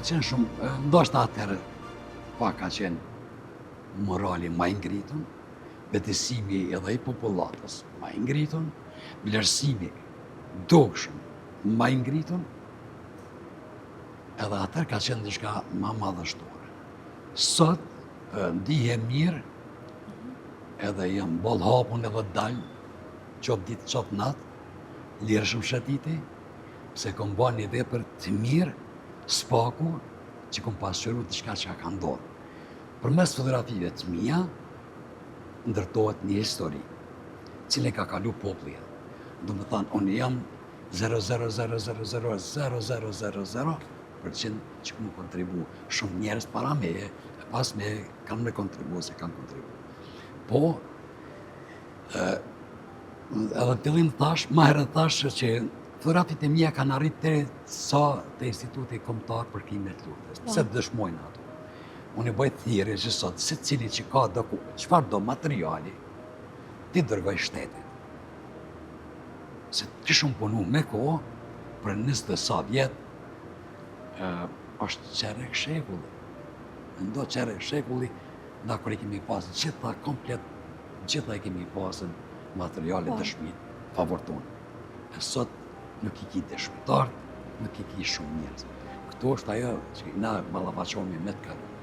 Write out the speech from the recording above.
qenë shumë, ndoshta atëherë pak ka qenë morali ma i ngritun, betesimi edhe i popullatës ma i ngritun, vlerësimi dukshëm ma i ngritun, edhe atëherë ka qenë diçka ma madhështore. Sot ndihem mirë, edhe jam boll hapun edhe dal, qop ditë qop natë, lirëshëm shatiti, pse kom ba një vepër të mirë, spaku, që kom pasqyru diçka që ka ndodhë. Përmes fotografive të mia, ndërtohet një histori, cile ka kalu populli. Do më thanë, unë jam 0,0000000% që më kontribu shumë njerës para meje, e pas me kanë me kontribu se kanë kontribu. Po, edhe fillim thash, ma herët thash që fotografit e mia kanë arrit të sa të Instituti Kombëtar për Krimet Lutjes, pse të dëshmojnë ato. Unë i bëj thirrje që sot secili që ka çfarë do materiali, ti dërgoj shtetit. Se kishëm punu me kohë, për 20 sa vjet, është qerek shekulli. Ndo qerek shekulli, na kur i kemi pasë gjitha komplet, gjitha i kemi pasën materiale dëshmit, favor tonë. E sot nuk i ki dëshmitarët, nuk i ki shumë njerëz. Këto është ajo që na ballafaqohemi me të kaluar.